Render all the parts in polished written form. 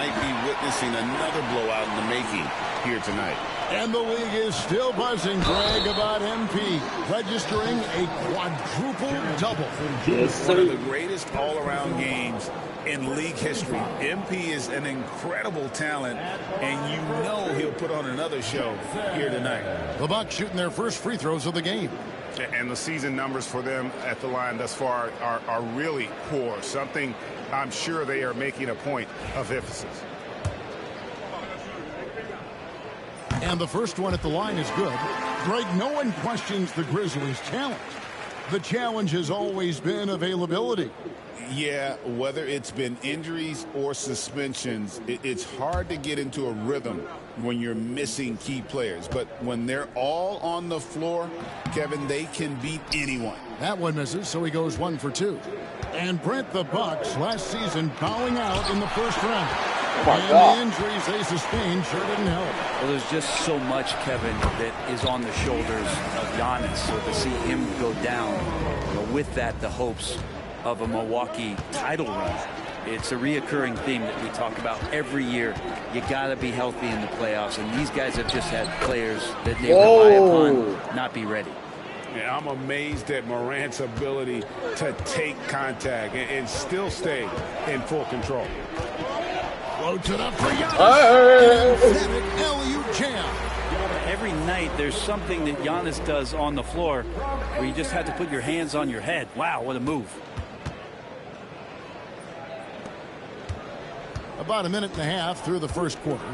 might be witnessing another blowout in the making here tonight. And the league is still buzzing, Greg, about MP registering a quadruple double. Yes, One of the greatest all-around games in league history. MP is an incredible talent, and you know he'll put on another show here tonight. The Bucks shooting their first free throws of the game. And the season numbers for them at the line thus far are really poor. Something I'm sure they are making a point of emphasis. And the first one at the line is good. Greg, no one questions the Grizzlies' talent. The challenge has always been availability. Yeah, whether it's been injuries or suspensions, it's hard to get into a rhythm when you're missing key players. But when they're all on the floor, Kevin, they can beat anyone. That one misses, so he goes 1 for 2. And Brent, the Bucks last season bowing out in the first round. Oh my God. The injuries they sustained sure didn't help. Well, there's just so much, Kevin, that is on the shoulders of Giannis. So to see him go down, with that, the hopes of a Milwaukee title run. It's a reoccurring theme that we talk about every year. You got to be healthy in the playoffs, and these guys have just had players that they rely upon not be ready. Yeah, I'm amazed at Morant's ability to take contact and still stay in full control. Floats it up for Giannis. Emphatic LU jam. Every night there's something that Giannis does on the floor where you just have to put your hands on your head. Wow, what a move. About a minute and a half through the first quarter.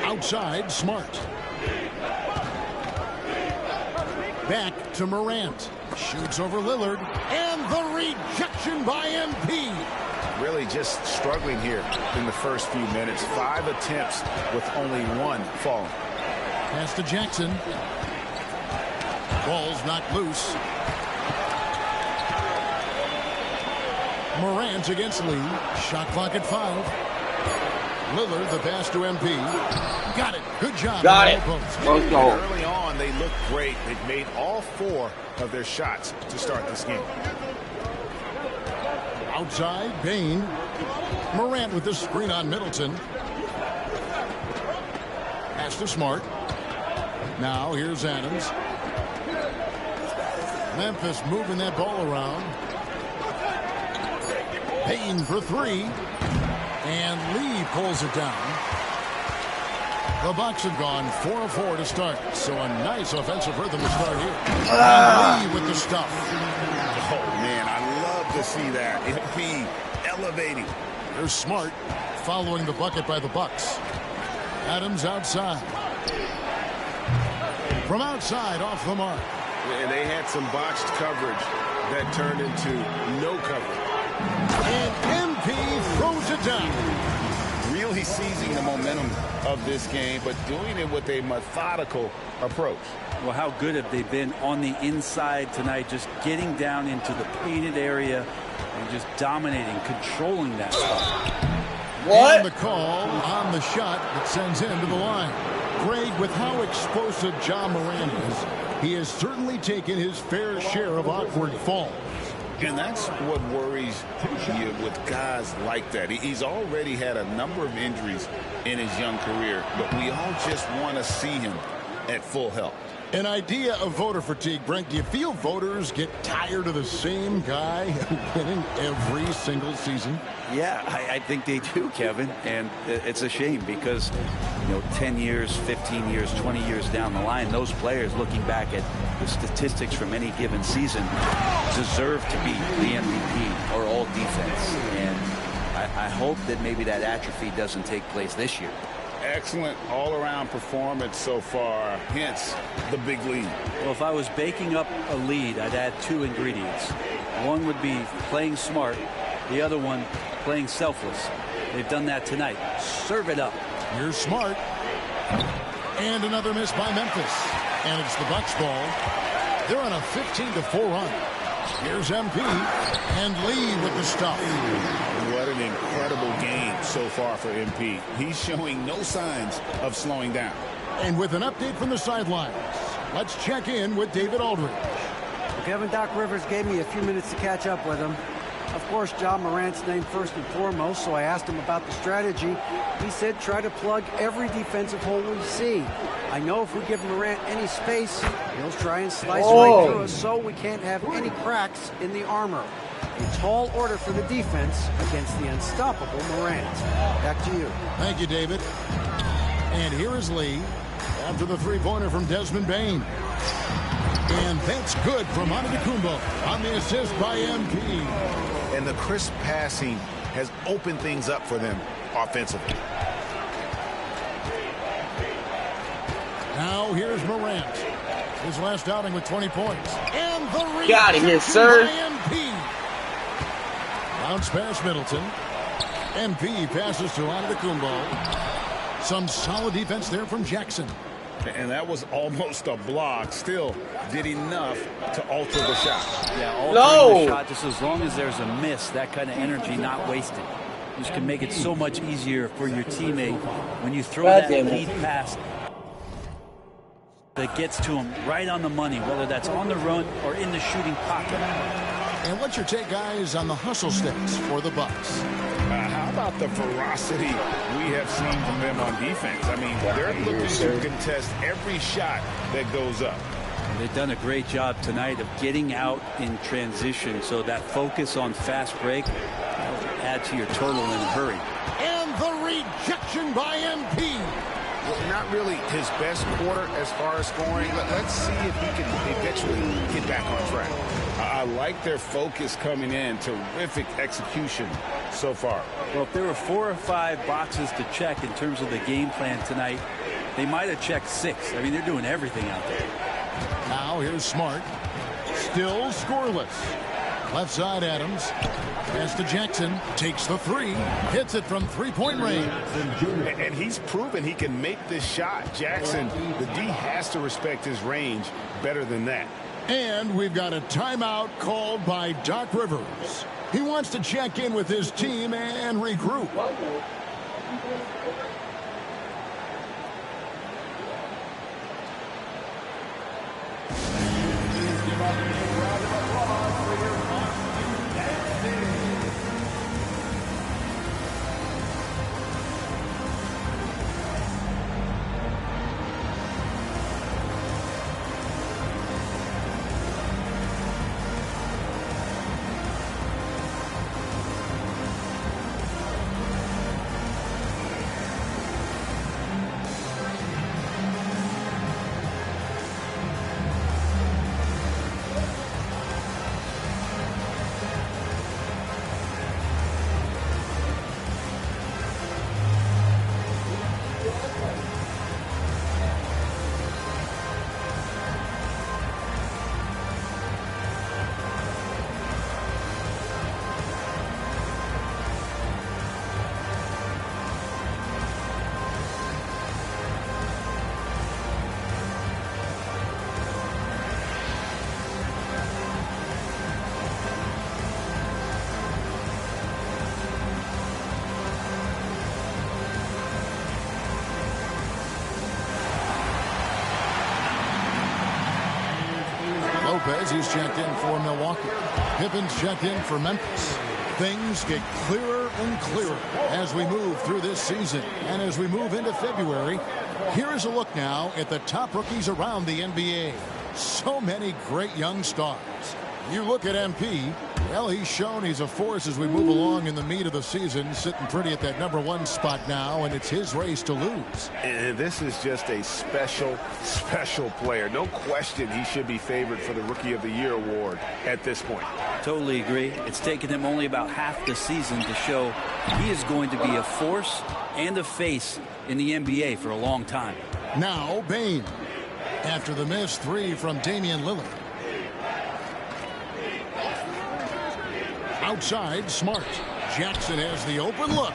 Outside, Smart. Back to Morant. Shoots over Lillard. And the rejection by MP. Really just struggling here in the first few minutes. 5 attempts with only 1 falling. Pass to Jackson. Ball's knocked loose. Morant against Lee. Shot clock at 5. Lillard, the pass to MP. Got it. Good job. Got it. Let's go. Early on, they looked great. They've made all 4 of their shots to start this game. Outside, Bain. Morant with the screen on Middleton. Pass to Smart. Now here's Adams. Memphis moving that ball around. Payne for 3. And Lee pulls it down. The Bucks have gone 4 of 4 to start. So a nice offensive rhythm to start here. And Lee with the stuff. Oh, man, I love to see that. MP elevating. There's Smart following the bucket by the Bucks. Adams outside. From outside, off the mark. And they had some botched coverage that turned into no coverage. And MP throws it down. Really seizing the momentum of this game, but doing it with a methodical approach. Well, how good have they been on the inside tonight, just getting down into the painted area and just dominating, controlling that spot. What? And the call on the shot that sends him to the line. Greg, with how explosive Ja Morant is, he has certainly taken his fair share of awkward falls. And that's what worries you with guys like that. He's already had a number of injuries in his young career, but we all just want to see him at full health. An idea of voter fatigue, Brent. Do you feel voters get tired of the same guy winning every single season? Yeah, I think they do, Kevin. And it's a shame because, 10 years, 15 years, 20 years down the line, those players looking back at the statistics from any given season deserve to be the MVP or all defense. And I hope that maybe that atrophy doesn't take place this year. Excellent all-around performance so far, hence the big lead. Well, if I was baking up a lead, I'd add 2 ingredients. One would be playing smart. The other one, playing selfless. They've done that tonight. Serve it up. Here's Smart. And another miss by Memphis. And it's the Bucks ball. They're on a 15-4 run. Here's MP. And Lee with the stop. What an incredible game so far for MP. He's showing no signs of slowing down. And with an update from the sidelines, let's check in with David Aldridge. Well, Kevin, Doc Rivers gave me a few minutes to catch up with him. Of course, Ja Morant's named first and foremost, so I asked him about the strategy. He said try to plug every defensive hole we see. I know if we give Morant any space, he'll try and slice right through us, so we can't have any cracks in the armor. A tall order for the defense against the unstoppable Morant. Back to you. Thank you, David. And here is Lee after the three-pointer from Desmond Bain. And that's good from Antetokounmpo on the assist by MP. And the crisp passing has opened things up for them offensively. Now here's Morant. His last outing with 20 points. And the reach. Get out of here, sir. MP. Bounce pass Middleton. MP passes to Antetokounmpo. Some solid defense there from Jackson. And that was almost a block. Still did enough to alter the shot. Yeah, altering the shot, just as long as there's a miss, that kind of energy not wasted. Just can make it so much easier for your teammate when you throw that lead pass that gets to him right on the money, whether that's on the run or in the shooting pocket. And what's your take, guys, on the hustle sticks for the Bucks? How about the ferocity we have seen from them on defense? I mean, they're looking to contest every shot that goes up. They've done a great job tonight of getting out in transition, so that focus on fast break add to your total in a hurry. And the rejection by MP. Well, not really his best quarter as far as scoring, but let's see if he can eventually get back on track. I like their focus coming in. Terrific execution so far. Well, if there were 4 or 5 boxes to check in terms of the game plan tonight, they might have checked 6. I mean, they're doing everything out there. Now here's Smart. Still scoreless. Left side Adams. Pass to Jackson. Takes the 3. Hits it from three-point range. And he's proven he can make this shot. Jackson, the D has to respect his range better than that. And we've got a timeout called by Doc Rivers. He wants to check in with his team and regroup. Lopez, he's checked in for Milwaukee. Pippen's checked in for Memphis. Things get clearer and clearer as we move through this season. And as we move into February, here is a look now at the top rookies around the NBA. So many great young stars. You look at MP, well, he's shown he's a force as we move along in the meat of the season, sitting pretty at that #1 spot now, and it's his race to lose. And this is just a special, special player. No question he should be favored for the Rookie of the Year award at this point. Totally agree. It's taken him only about half the season to show he is going to be a force and a face in the NBA for a long time. Now, Bain. After the missed 3 from Damian Lillard. Outside, Smart. Jackson has the open look.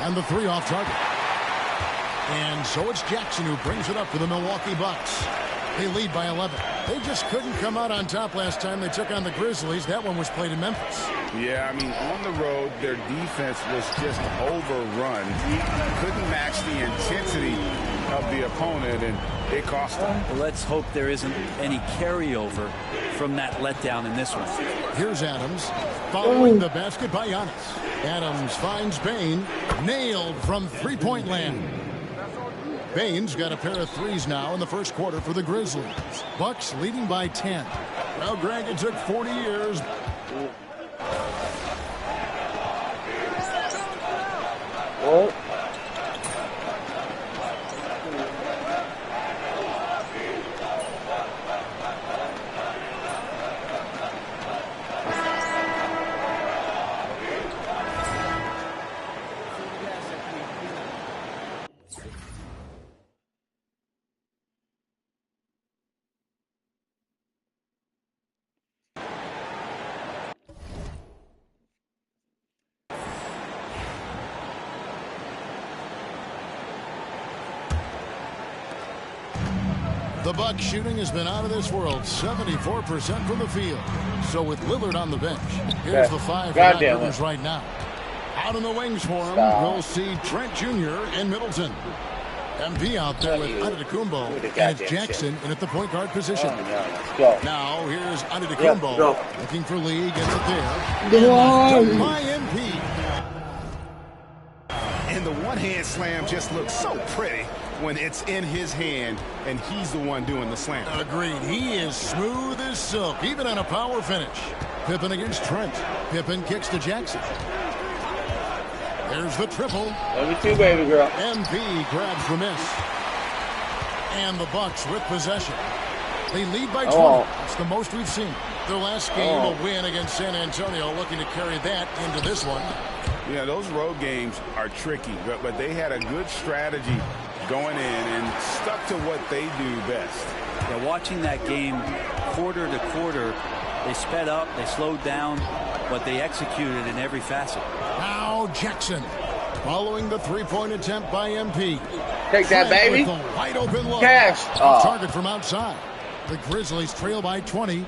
And the 3 off target. And so it's Jackson who brings it up for the Milwaukee Bucks. They lead by 11. They just couldn't come out on top last time they took on the Grizzlies. That one was played in Memphis. Yeah, I mean, on the road, their defense was just overrun. Couldn't match the intensity of the opponent, and it cost them. Well, let's hope there isn't any carryover from that letdown in this one. Here's Adams following the basket by Giannis. Adams finds Bain, nailed from three-point land. Bain's got a pair of threes now in the first quarter for the Grizzlies. Bucks leading by 10. Well, Greg, it took 40 years. What? The Bucks shooting has been out of this world, 74% from the field. So with Lillard on the bench, here's the five for Doc Rivers right now. Out in the wings for him, we'll see Trent Jr. and Middleton. MP out there with Antetokounmpo, and it's Jackson in at the point guard position. Now here's Antetokounmpo looking for Lee, gets it there. And by MP. And the one-hand slam just looks so pretty when it's in his hand and he's the one doing the slam. Agreed. He is smooth as silk, even on a power finish. Pippen against Trent. Pippen kicks to Jackson. There's the triple. Love you too, baby girl. MP grabs the miss. And the Bucks with possession. They lead by 20. It's the most we've seen. Their last game, a win against San Antonio, looking to carry that into this one. Yeah, those road games are tricky, but they had a good strategy going in and stuck to what they do best. Yeah, watching that game quarter to quarter, they sped up, they slowed down, but they executed in every facet. Now Jackson following the three-point attempt by MP. Take that, baby. With a wide open look. Cash. Target from outside. The Grizzlies trail by 20.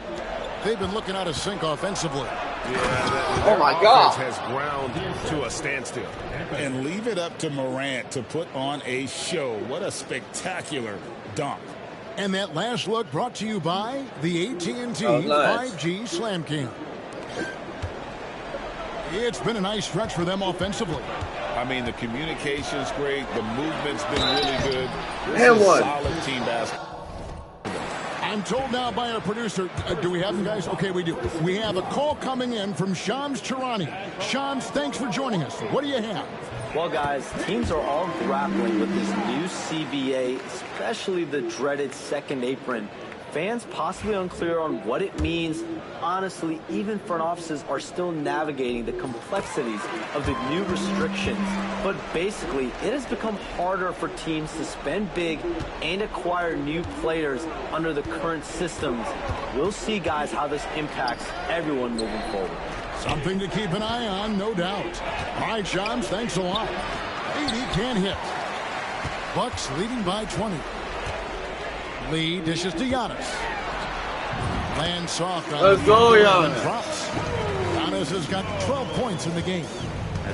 They've been looking out of sync offensively. Yeah, oh my God! Has ground to a standstill. And leave it up to Morant to put on a show. What a spectacular dunk. And that last look brought to you by the AT&T nice. 5G Slam Cam. It's been a nice stretch for them offensively. I mean, the communication's great. The movement's been really good. This and is one. Solid team basketball. I'm told now by our producer, do we have them, guys? Okay, we do. We have a call coming in from Shams Charani. Shams, thanks for joining us. What do you have? Well, guys, teams are all grappling with this new CBA, especially the dreaded second apron. Fans possibly unclear on what it means. Honestly, even front offices are still navigating the complexities of the new restrictions. But basically, it has become harder for teams to spend big and acquire new players under the current systems. We'll see, guys, how this impacts everyone moving forward. Something to keep an eye on, no doubt. All right, Shams, thanks a lot. 80 can't hit. Bucks leading by 20. Lee dishes to Giannis. Lands soft on Let's go, Giannis. Drops. Giannis has got 12 points in the game.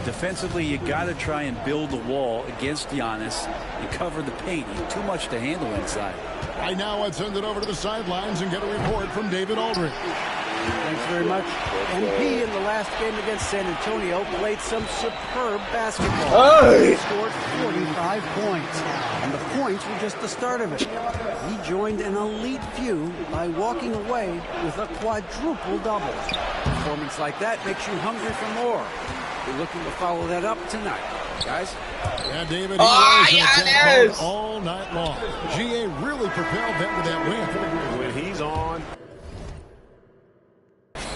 Defensively, you got to try and build a wall against Giannis and cover the paint. He's too much to handle inside. Right now, let's send it over to the sidelines and get a report from David Aldridge. Thanks very much. MP in the last game against San Antonio played some superb basketball. He scored 45 points, and the points were just the start of it. He joined an elite few by walking away with a quadruple double. A performance like that makes you hungry for more. We're looking to follow that up tonight. Guys? Yeah, David, he was in attack mode all night long. GA really propelled them to that win. When he's on,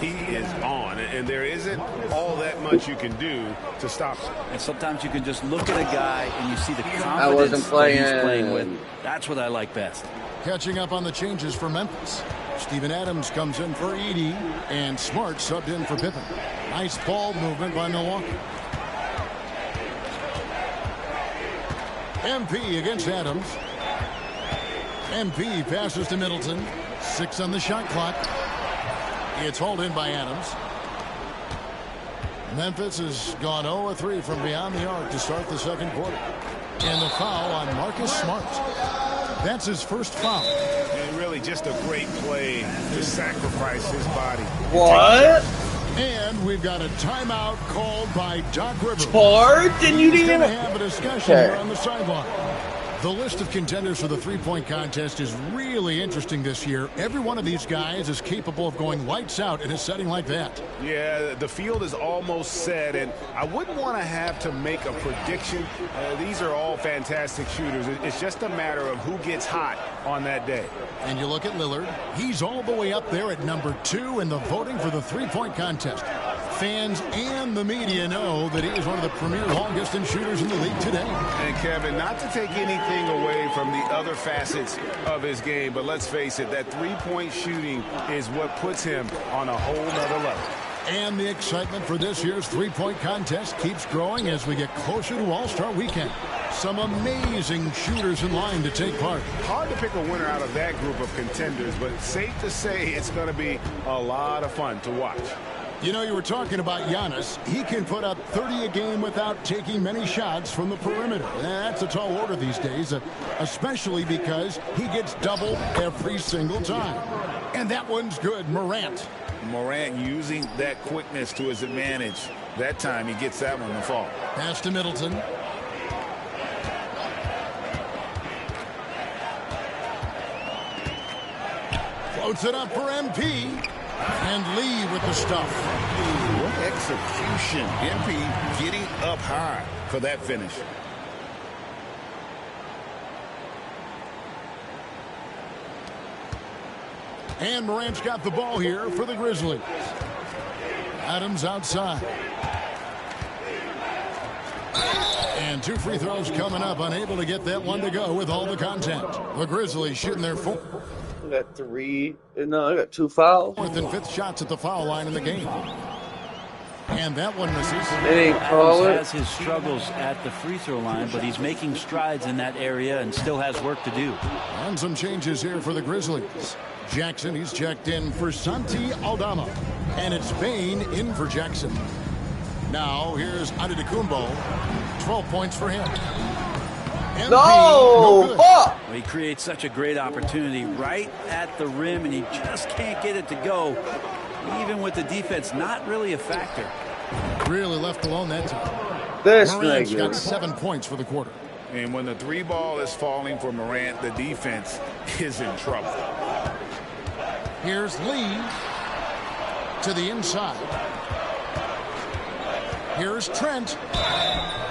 he is on, and there isn't all that much you can do to stop him. And sometimes you can just look at a guy and you see the confidence that he's playing with. That's what I like best. Catching up on the changes for Memphis. Steven Adams comes in for Edey, and Smart subbed in for Pippen. Nice ball movement by Milwaukee. MP against Adams. MP passes to Middleton. 6 on the shot clock. It's hauled in by Adams. Memphis has gone 0-3 from beyond the arc to start the second quarter. And the foul on Marcus Smart. That's his first foul. And really just a great play to sacrifice his body. What? And we've got a timeout called by Doc Rivers. Fart? And you He's didn't going to even... have a discussion here on the sideline. The list of contenders for the three-point contest is really interesting this year. Every one of these guys is capable of going lights out in a setting like that. Yeah, the field is almost set, and I wouldn't want to have to make a prediction. These are all fantastic shooters. It's just a matter of who gets hot on that day. And you look at Lillard. He's all the way up there at number 2 in the voting for the three-point contest. Fans and the media know that he is one of the premier long-distance shooters in the league today. And, Kevin, not to take anything away from the other facets of his game, but let's face it, that three-point shooting is what puts him on a whole nother level. And the excitement for this year's three-point contest keeps growing as we get closer to All-Star Weekend. Some amazing shooters in line to take part. Hard to pick a winner out of that group of contenders, but safe to say it's going to be a lot of fun to watch. You know, you were talking about Giannis. He can put up 30 a game without taking many shots from the perimeter. That's a tall order these days, especially because he gets doubled every single time. And that one's good. Morant using that quickness to his advantage. That time he gets that one to fall. Pass to Middleton. Floats it up for MP. And Lee with the stuff. What execution. MP getting up high for that finish. And Morant's got the ball here for the Grizzlies. Adams outside. And 2 free throws coming up. Unable to get that one to go with all the contact. The Grizzlies shooting their I got 3. No, I got 2 fouls. 4th and 5th shots at the foul line in the game. And that one misses. They didn't call it. Adams has his struggles at the free throw line, but he's making strides in that area and still has work to do. And some changes here for the Grizzlies. Jackson, he's checked in for Santi Aldama. And it's Bain in for Jackson. Now, here's Antetokounmpo. 12 points for him. MP, No! Well, he creates such a great opportunity right at the rim, and he just can't get it to go. Even with the defense not really a factor. Really left alone that time. This Morant's nigga. got 7 points for the quarter. And when the 3 ball is falling for Morant, the defense is in trouble. Here's Lee to the inside. Here's Trent.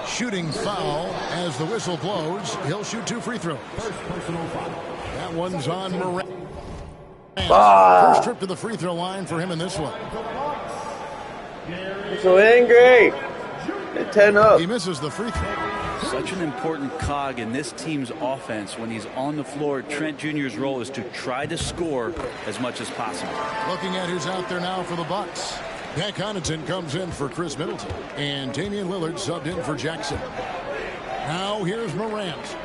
Shooting foul as the whistle blows. He'll shoot 2 free throws. That one's on Morant. First trip to the free throw line for him in this one. So angry. 10 up. He misses the free throw. Such an important cog in this team's offense. When he's on the floor, Trent Jr.'s role is to try to score as much as possible. Looking at who's out there now for the Bucks. Pat Connaughton comes in for Chris Middleton. And Damian Lillard subbed in for Jackson. Now here's Morant.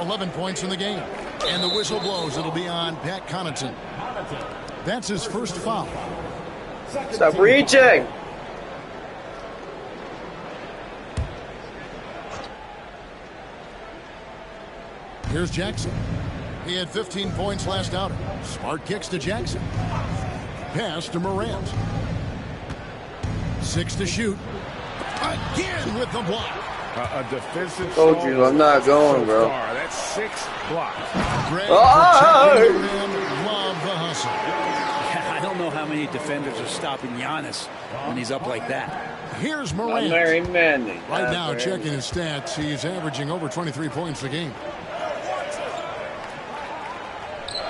11 points in the game. And the whistle blows. It'll be on Pat Connaughton. That's his first foul. Stop reaching. Here's Jackson. He had 15 points last outing. Smart kicks to Jackson. Pass to Morant. 6 to shoot. Again with the block. A defensive. Told you, I'm not going, bro. That's 6 blocks. Greg Oh! protecting the rim. Love the hustle. I don't know how many defenders are stopping Giannis when he's up like that. Here's I'm Morant. Mary Manning. Right now, checking his stats, he's averaging over 23 points a game.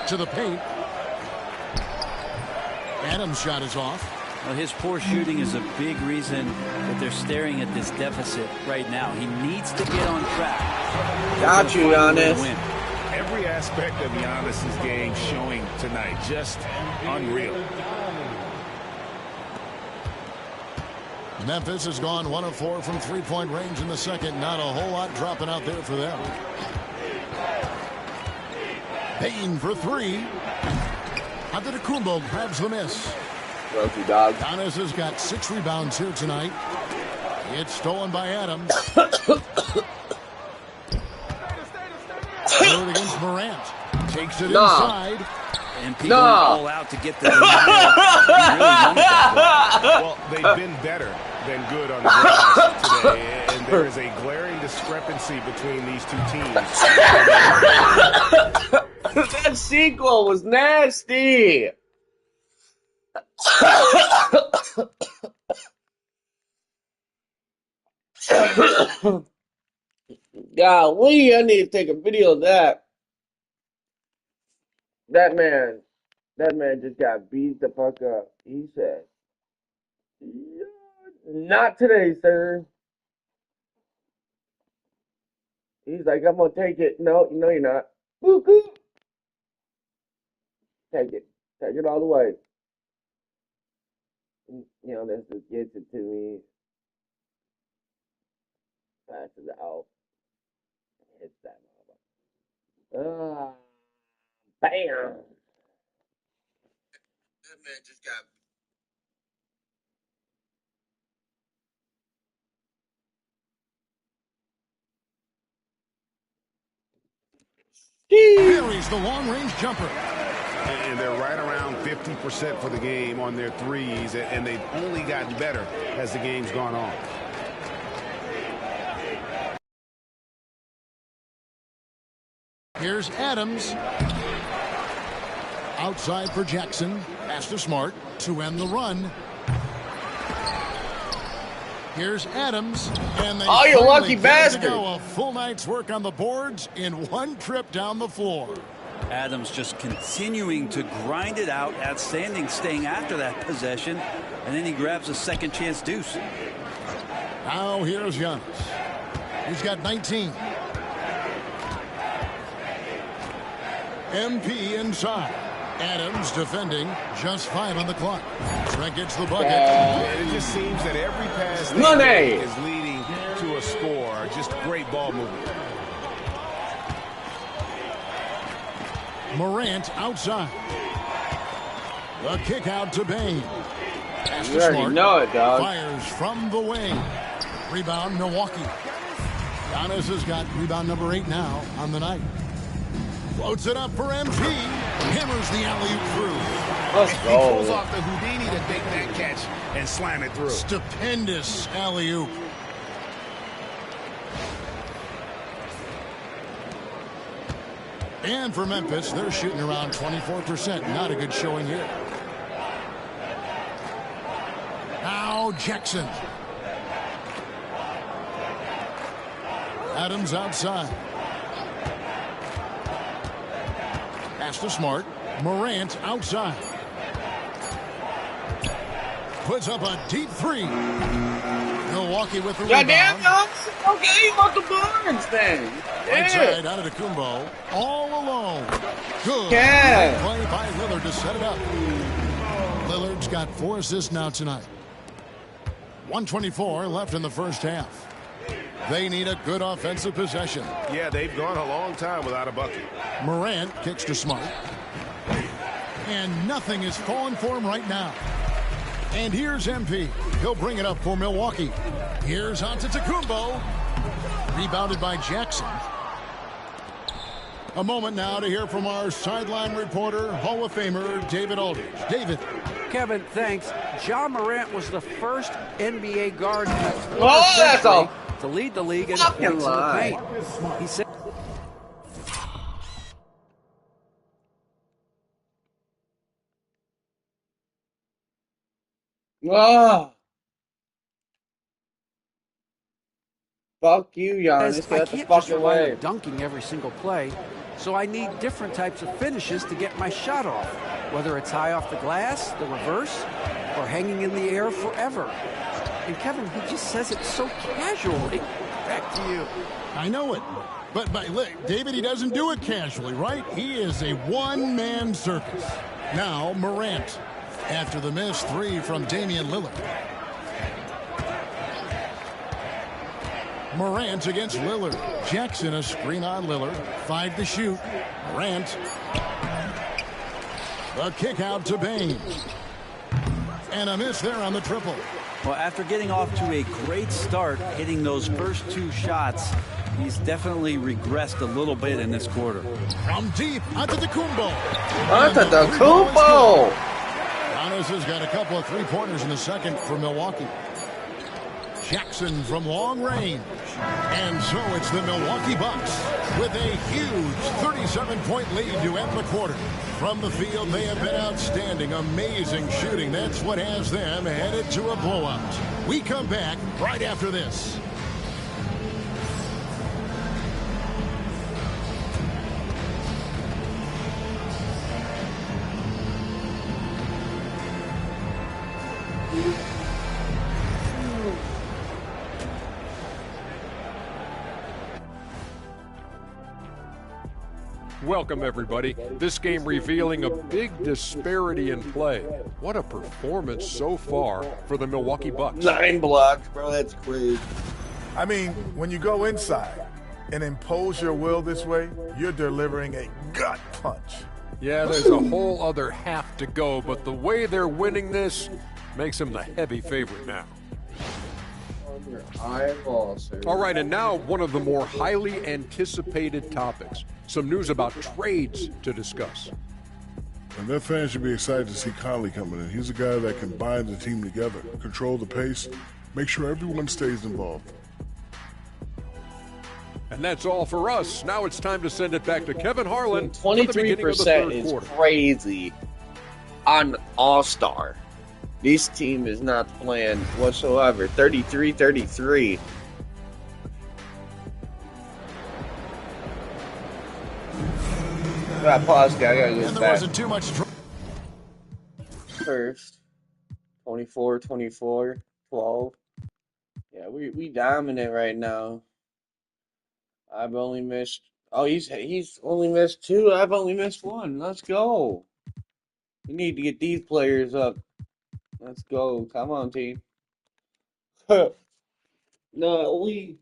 To the paint. Adams' shot is off. Well, his poor shooting is a big reason that they're staring at this deficit right now. He needs to get on track. Got you, Giannis. Every aspect of Giannis's game showing tonight. Just unreal. Memphis has gone 1 of 4 from three-point range in the second. Not a whole lot dropping out there for them. Payne for three. Antetokounmpo grabs the miss. Rookie dog. Giannis has got 6 rebounds here tonight. It's stolen by Adams. Third against Morant. Takes it inside. And people all out to get the denial. He really wanted that. Well, they've been better than good on the glass today, and there is a glaring discrepancy between these two teams. That sequel was nasty. Golly, I need to take a video of that. That man just got beat the fuck up. He said, "Not today, sir." He's like, "I'm gonna take it." No, you're not. Woo-hoo. Take it all the way. This just gets it to me. Passes out. Hits that motherfucker. Bam. That man just got. Carries the long-range jumper. And they're right around 50% for the game on their threes, and they've only gotten better as the game's gone on. Here's Adams. Outside for Jackson. Pass to Smart to end the run. Here's Adams. And they you lucky bastard. A full night's work on the boards in one trip down the floor. Adams just continuing to grind it out. Outstanding staying after that possession. And then he grabs a second chance deuce. Now here's Giannis. He's got 19. MP inside. Adams defending. Just 5 on the clock. Trent gets the bucket. It just seems that every pass is leading to a score. Just great ball movement. Morant outside. The kick out to Payne. You already know it, dog. Fires from the wing. Rebound, Milwaukee. Giannis has got rebound number 8 now on the night. Floats it up for MP. Hammers the alley-oop through. Let's He go. pulls off the Houdini to make that catch and slam it through. Stupendous alley-oop. And for Memphis, they're shooting around 24%. Not a good showing here. Now Jackson. Adams outside. Pass to Smart. Morant outside. Puts up a deep 3. Milwaukee with the rebound. Goddamn, dog. Okay, you want the boards, then. Right Yeah. side, Antetokounmpo, all alone. Good. Yeah. Play by Lillard to set it up. Lillard's got 4 assists now tonight. 1:24 left in the first half. They need a good offensive possession. Yeah, they've gone a long time without a bucket. Morant kicks to Smart. And nothing is falling for him right now. And here's MP. He'll bring it up for Milwaukee. Here's Antetokounmpo. Rebounded by Jackson. A moment now to hear from our sideline reporter, Hall of Famer David Aldridge. David. Kevin, thanks. Ja Morant was the first NBA guard in the Oh, that's all. to lead the league in Fucking points in the lie. paint. He said. Ah. Fuck you, Giannis. I Get the can't just fucking rely way. on dunking every single play, so I need different types of finishes to get my shot off, whether it's high off the glass, the reverse, or hanging in the air forever. And Kevin, he just says it so casually. Back to you. I know it. But look, David, he doesn't do it casually, right? He is a one-man circus. Now, Morant. After the missed 3 from Damian Lillard. Morant against Lillard. Jackson a screen on Lillard. 5 to shoot. Morant. The kick out to Bain. And a miss there on the triple. Well, after getting off to a great start, hitting those first 2 shots, he's definitely regressed a little bit in this quarter. From deep, Antetokounmpo. Antetokounmpo! Giannis has got a couple of three-pointers in the second for Milwaukee. Jackson from long range. And so it's the Milwaukee Bucks with a huge 37-point lead to end the quarter. From the field, they have been outstanding, amazing shooting. That's what has them headed to a blowout. We come back right after this. Welcome, everybody. This game revealing a big disparity in play. What a performance so far for the Milwaukee Bucks. 9 blocks, bro. That's crazy. I mean, when you go inside and impose your will this way, you're delivering a gut punch. Yeah, there's a whole other half to go, but the way they're winning this makes them the heavy favorite now. All right, and now one of the more highly anticipated topics. Some news about trades to discuss. And their fans should be excited to see Conley coming in. He's a guy that can bind the team together, control the pace, make sure everyone stays involved. And that's all for us. Now it's time to send it back to Kevin Harlan for the beginning of the 23% third is quarter. crazy on All-Star. This team is not playing whatsoever. 33-33. I gotta pause, guy. I gotta And get there back. wasn't too much. First, 24-24, 12. Yeah, we dominant right now. I've only missed. Oh, he's only missed 2. I've only missed 1. Let's go. We need to get these players up. Let's go. Come on, team. No, we.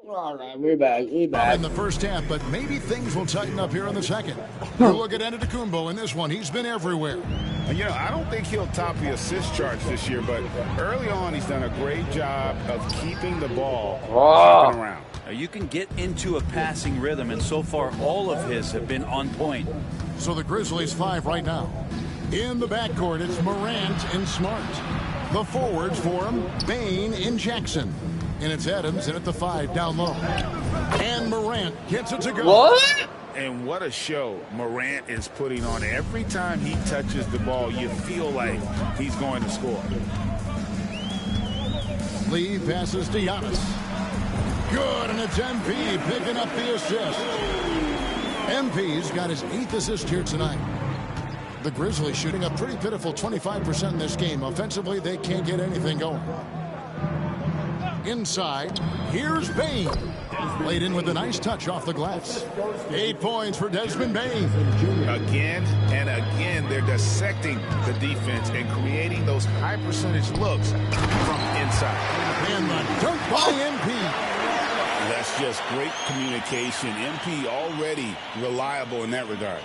All right, we're back. We're back. In the first half, but maybe things will tighten up here in the second. You look at Nba2k25 in this one. He's been everywhere. You know, I don't think he'll top the assist charts this year, but early on he's done a great job of keeping the ball hopping around. You can get into a passing rhythm, and so far all of his have been on point. So the Grizzlies 5 right now. In the backcourt, it's Morant and Smart. The forwards for him, Bain and Jackson. And it's Adams in at the 5 down low. And Morant gets it to go. What? And what a show Morant is putting on. Every time he touches the ball, you feel like he's going to score. Lee passes to Giannis. Good, and it's MP picking up the assist. MP's got his 8th assist here tonight. The Grizzlies shooting a pretty pitiful 25% in this game. Offensively, they can't get anything going. Inside, here's Bain. Laid in with a nice touch off the glass. 8 points for Desmond Bain. Again and again, they're dissecting the defense and creating those high percentage looks from inside. And the dunk by MP. That's just great communication. MP already reliable in that regard.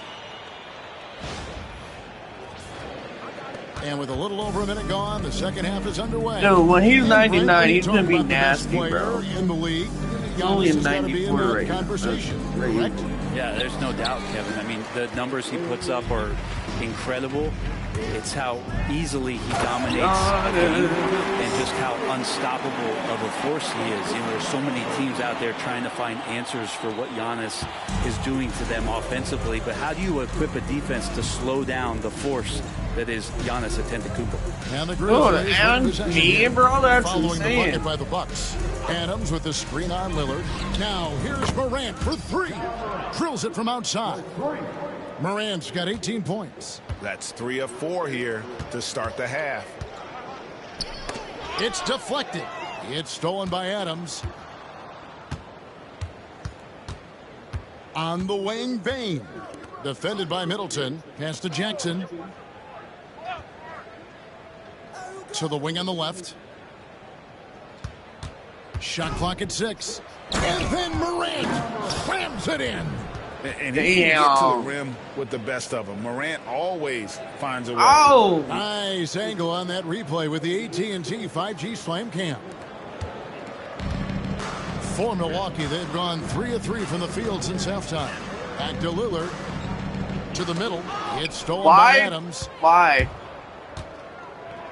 And with a little over a minute gone, the second half is underway. Dude, when he's 99, frankly, he's going to be talk about the best nasty, bro. player in the league. He's only Giannis a has gotta be in 94 the right now. conversation, That's correct? Yeah, there's no doubt, Kevin. I mean, the numbers he puts up are incredible. It's how easily he dominates a game and just how unstoppable of a force he is. You know, there's so many teams out there trying to find answers for what Giannis is doing to them offensively. But how do you equip a defense to slow down the force that is Giannis Antetokounmpo? And the Grizzlies and with possession me, here, bro, that's following insane. the bucket by the Bucks. Adams with the screen on Lillard. Now here's Morant for 3. Drills it from outside. Morant's got 18 points. That's 3 of 4 here to start the half. It's deflected. It's stolen by Adams. On the wing, Bain. Defended by Middleton. Pass to Jackson. To the wing on the left. Shot clock at 6. And then Morant slams it in. And he can get to the rim with the best of them. Morant always finds a way. Oh! Nice angle on that replay with the AT&T 5G Slam Cam. For Milwaukee, they've gone 3 of 3 from the field since halftime. Back to Lillard. To the middle. It's stolen by Adams. Why?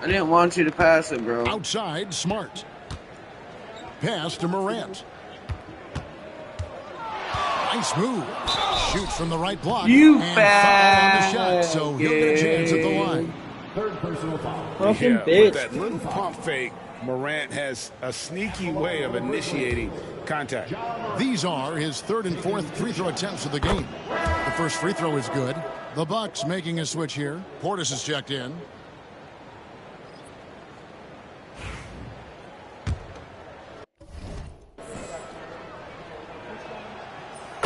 I didn't want you to pass it, bro. Outside, Smart. Pass to Morant. Nice move. Shoots from the right block. You and foul on the shot, so he'll get a chance at the line. Third personal foul. Fucking bitch. With that little pump fake, Morant has a sneaky way of initiating contact. These are his 3rd and 4th free throw attempts of the game. The first free throw is good. The Bucks making a switch here. Portis is checked in.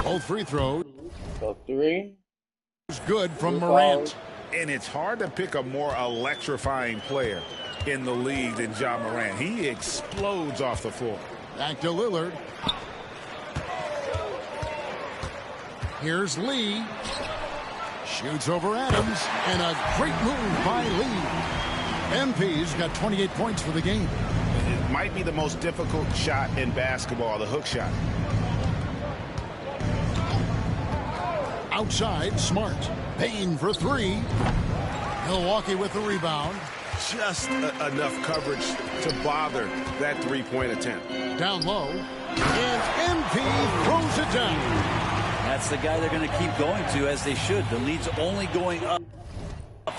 Both free throws. So 3. It's good from Morant. And it's hard to pick a more electrifying player in the league than Ja Morant. He explodes off the floor. Back to Lillard. Here's Lee. Shoots over Adams. And a great move by Lee. MP's got 28 points for the game. It might be the most difficult shot in basketball, the hook shot. Outside, Smart. Bain for 3. Milwaukee with the rebound. Just enough coverage to bother that three-point attempt. Down low. And MP throws it down. That's the guy they're going to keep going to, as they should. The lead's only going up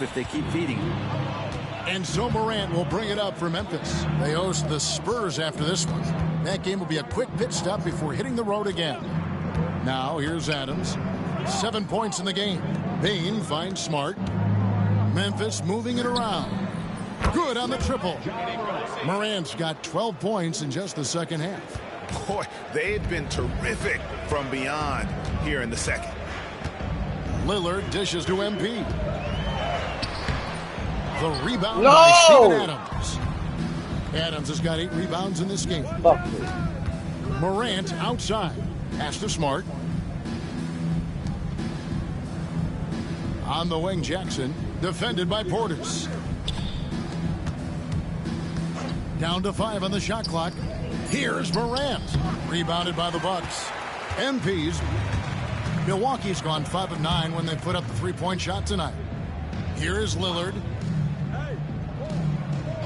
if they keep feeding him. And so Morant will bring it up for Memphis. They host the Spurs after this one. That game will be a quick pit stop before hitting the road again. Now here's Adams. 7 points in the game. Bain finds Smart. Memphis moving it around. Good on the triple. Morant's got 12 points in just the second half. Boy, they've been terrific from beyond here in the second. Lillard dishes to MP. The rebound by Steven Adams. Adams has got 8 rebounds in this game. Fuck me. Morant outside. Pass to Smart. On the wing, Jackson. Defended by Portis. Down to 5 on the shot clock. Here's Morant. Rebounded by the Bucks. MPs. Milwaukee's gone 5 of 9 when they put up the three-point shot tonight. Here is Lillard.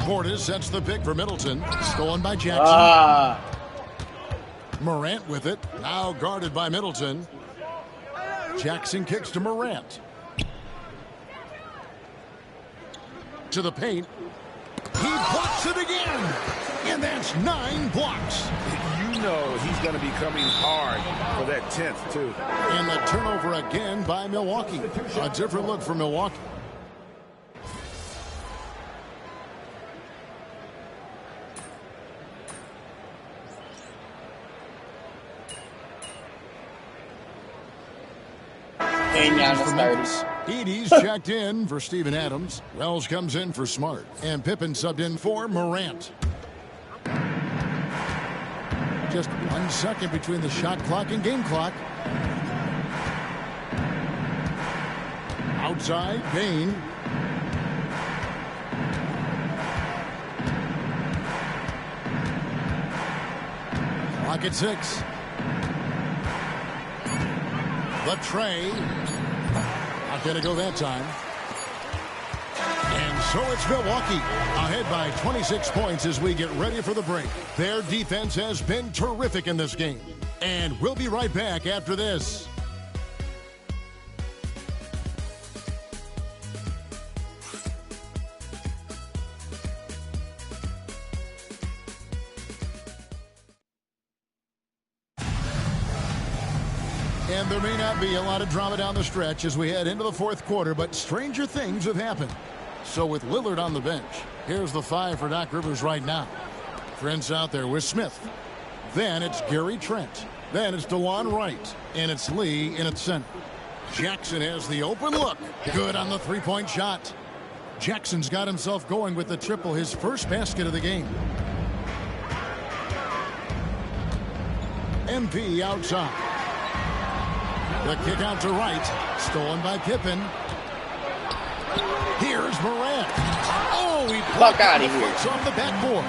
Portis sets the pick for Middleton. Stolen by Jackson. Morant with it. Now guarded by Middleton. Jackson kicks to Morant. To the paint. He blocks it again. And that's 9 blocks. You know he's going to be coming hard for that 10th, too. And the turnover again by Milwaukee. A different look for Milwaukee. Edie's checked in for Steven Adams. Wells comes in for Smart. And Pippen subbed in for Morant. Just 1 second between the shot clock and game clock. Outside, Payne. Clock at 6. The tray. Not going to go that time. And so it's Milwaukee ahead by 26 points as we get ready for the break. Their defense has been terrific in this game. And we'll be right back after this. And there may not be a lot of drama down the stretch as we head into the fourth quarter, but stranger things have happened. So with Lillard on the bench, here's the 5 for Doc Rivers right now. Trent's out there with Smith. Then it's Gary Trent. Then it's DeLon Wright. And it's Lee in its center. Jackson has the open look. Good on the three-point shot. Jackson's got himself going with the triple, his first basket of the game. MP outside. The kick out to Wright. Stolen by Pippen. Here's Morant. Oh, he fuck out of here. On the backboard.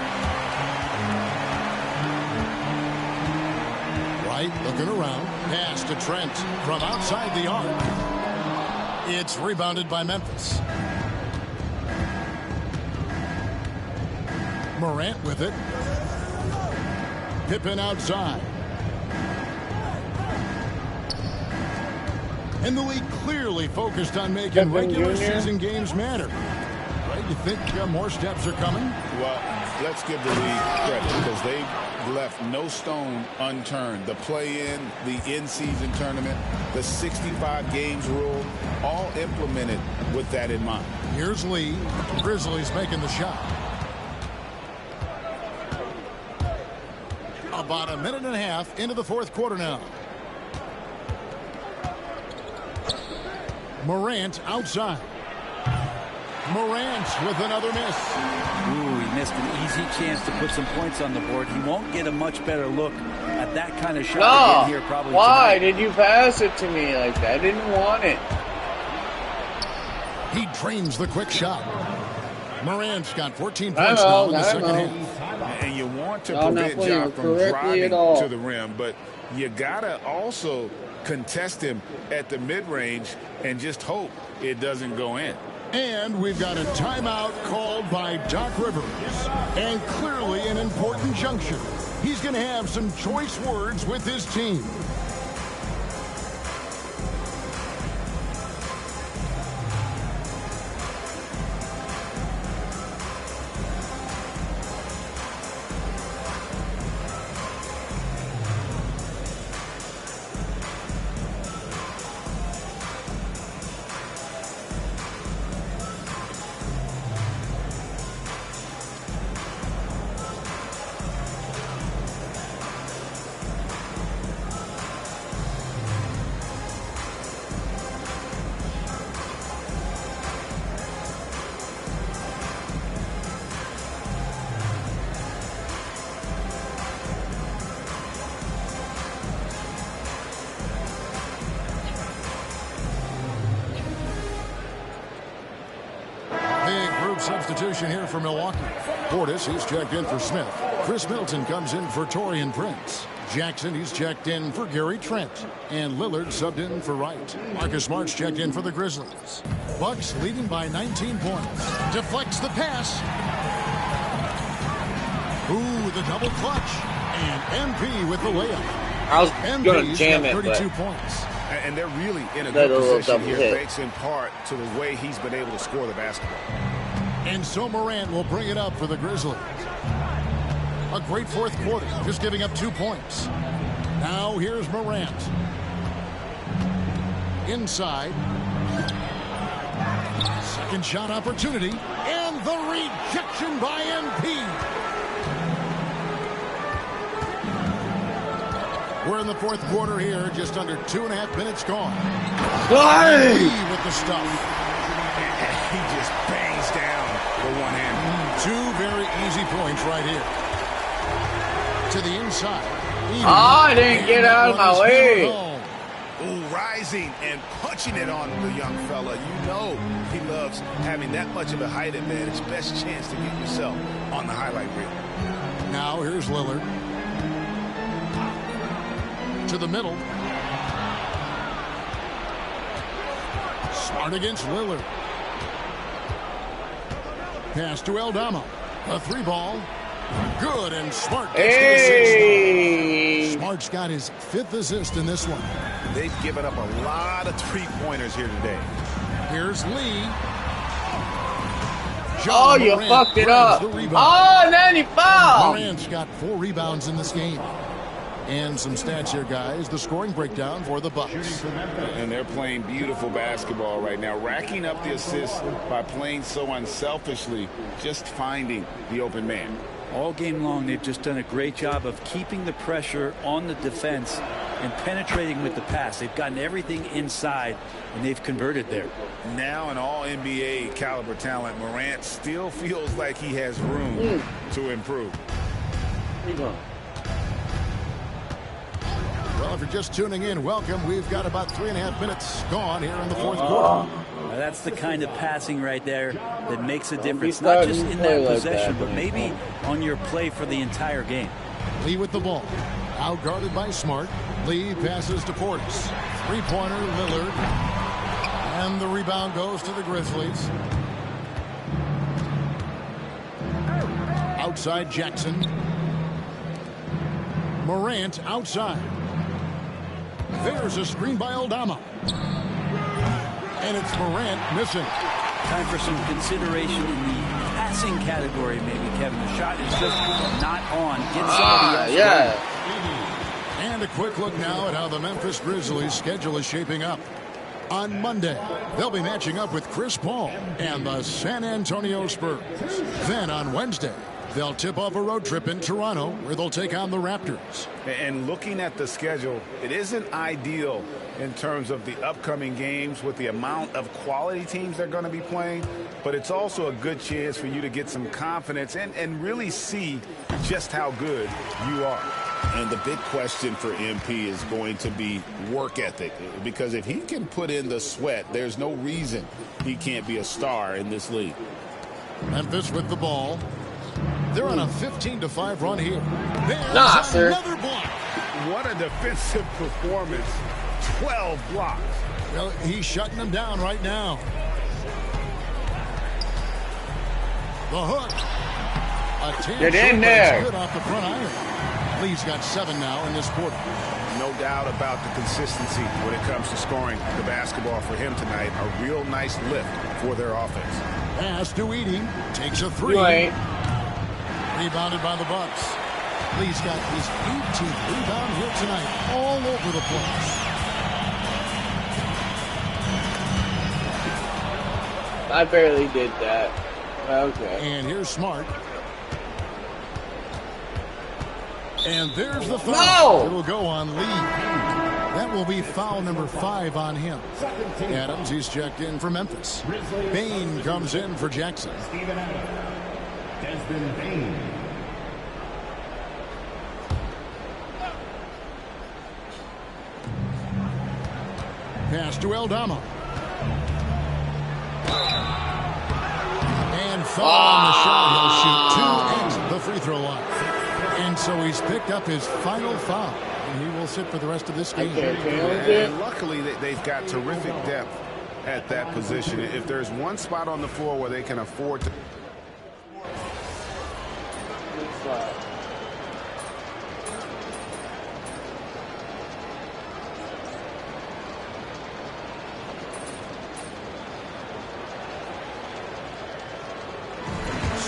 Wright looking around. Pass to Trent from outside the arc. It's rebounded by Memphis. Morant with it. Pippen outside. And the league clearly focused on making regular season games matter. Right? You think more steps are coming? Well, let's give the league credit because they've left no stone unturned. The play-in, the in-season tournament, the 65 games rule, all implemented with that in mind. Here's Lee. Grizzlies making the shot. About a minute and a half into the fourth quarter now. Morant outside. Morant with another miss. Ooh, he missed an easy chance to put some points on the board. He won't get a much better look at that kind of shot again here probably Why tonight. did you pass it to me like that? I didn't want it. He drains the quick shot. Morant's got 14 points now in the second half. And you want to prevent Ja from driving to the rim, but you got to also contest him at the mid-range and just hope it doesn't go in. And we've got a timeout called by Doc Rivers. And clearly an important juncture. He's going to have some choice words with his team. substitution here for Milwaukee. Portis, he's checked in for Smith. Chris Middleton comes in for Taurean Prince. Jackson, he's checked in for Gary Trent. And Lillard subbed in for Wright. Marcus Smart's checked in for the Grizzlies. Bucks leading by 19 points. Deflects the pass. Ooh, the double clutch. And MP with the layup. I was going to jam it, 32 but points. And they're really in a good position here, thanks in part to the way he's been able to score the basketball. And so Morant will bring it up for the Grizzlies. A great fourth quarter, just giving up 2 points. Now here's Morant. Inside. Second shot opportunity. And the rejection by MP. We're in the fourth quarter here, just under 2.5 minutes gone. With the stuff. He just bangs down the one hand. 2 very easy points right here. To the inside. I didn't get out of my way. Ooh, rising and punching it on the young fella. You know he loves having that much of a height advantage. Best chance to get yourself on the highlight reel. Now here's Lillard. To the middle. Smart against Lillard. Pass to Eldama. A 3-ball. Good, and Smart gets to the 6th. Smart's got his 5th assist in this one. They've given up a lot of 3-pointers here today. Here's Lee. Oh, you fucked it up. Oh, 95. Morant's got 4 rebounds in this game. And some stats here, guys. The scoring breakdown for the Bucks. And they're playing beautiful basketball right now, racking up the assists by playing so unselfishly, just finding the open man. All game long, they've just done a great job of keeping the pressure on the defense and penetrating with the pass. They've gotten everything inside, and they've converted there. Now an all-NBA caliber talent, Morant still feels like he has room to improve. Well, if you're just tuning in, welcome. We've got about 3.5 minutes gone here in the fourth quarter. Now that's the kind of passing right there that makes a difference, not just in that possession, but maybe on your play for the entire game. Lee with the ball. Out-guarded by Smart. Lee passes to Portis. 3-pointer, Lillard. And the rebound goes to the Grizzlies. Outside Jackson. Morant outside. There's a screen by Eldama. And it's Morant missing. Time for some consideration in the passing category, maybe, Kevin. The shot is just not on. Get somebody else going. And a quick look now at how the Memphis Grizzlies' schedule is shaping up. On Monday, they'll be matching up with Chris Paul and the San Antonio Spurs. Then on Wednesday, they'll tip off a road trip in Toronto where they'll take on the Raptors. And looking at the schedule, it isn't ideal in terms of the upcoming games with the amount of quality teams they're going to be playing, but it's also a good chance for you to get some confidence and really see just how good you are. And the big question for MP is going to be work ethic, because if he can put in the sweat, there's no reason he can't be a star in this league. Memphis with the ball. They're on a 15-5 run here. There's another block. What a defensive performance. 12 blocks. Well, he's shutting them down right now. The hook. Get in there. Good off the front iron. Lee's got 7 now in this quarter. No doubt about the consistency when it comes to scoring the basketball for him tonight. A real nice lift for their offense. Pass to Edey. Takes a 3. Rebounded by the Bucks. Lee's got his 18th rebound here tonight. All over the place. I barely did that. Okay. And here's Smart. And there's the foul. No! It'll go on Lee. That will be foul number 5 on him. Adams, he's checked in for Memphis. Bain comes in for Jackson. Desmond Bain. Pass to Eldama. And foul on the shot. He'll shoot 2 at the free throw line. And so he's picked up his final foul. And he will sit for the rest of this game. And luckily, they've got terrific depth at that position. If there's one spot on the floor where they can afford to...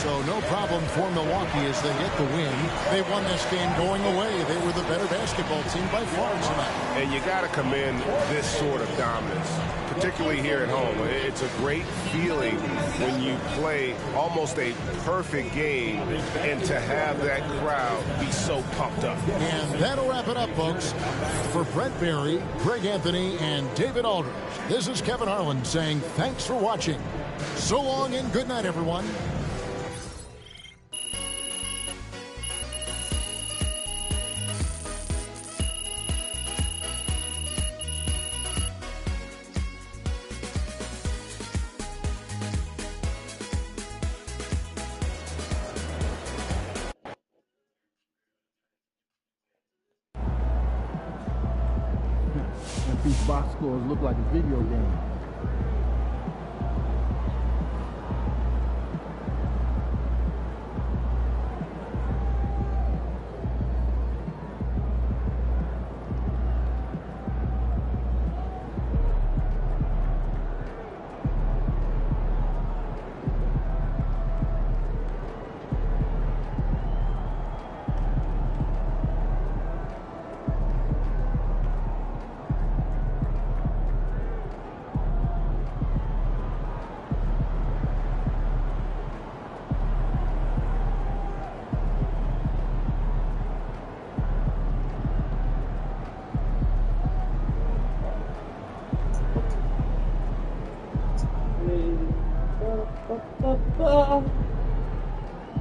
So no problem for Milwaukee as they get the win. They won this game going away. They were the better basketball team by far tonight. And you got to commend this sort of dominance, particularly here at home. It's a great feeling when you play almost a perfect game and to have that crowd be so pumped up. And that'll wrap it up, folks. For Brent Barry, Greg Anthony, and David Aldridge, this is Kevin Harlan saying thanks for watching. So long and good night, everyone. These box scores look like a video game.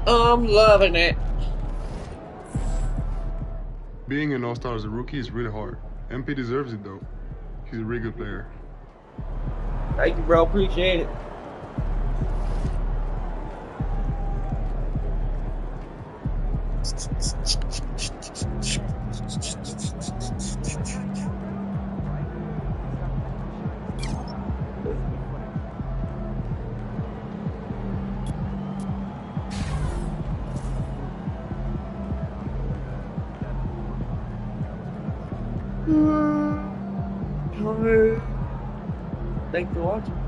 I'm loving it. Being an all-star as a rookie is really hard. MP deserves it, though. He's a really good player. Thank you, bro. Appreciate it. Thanks for watching.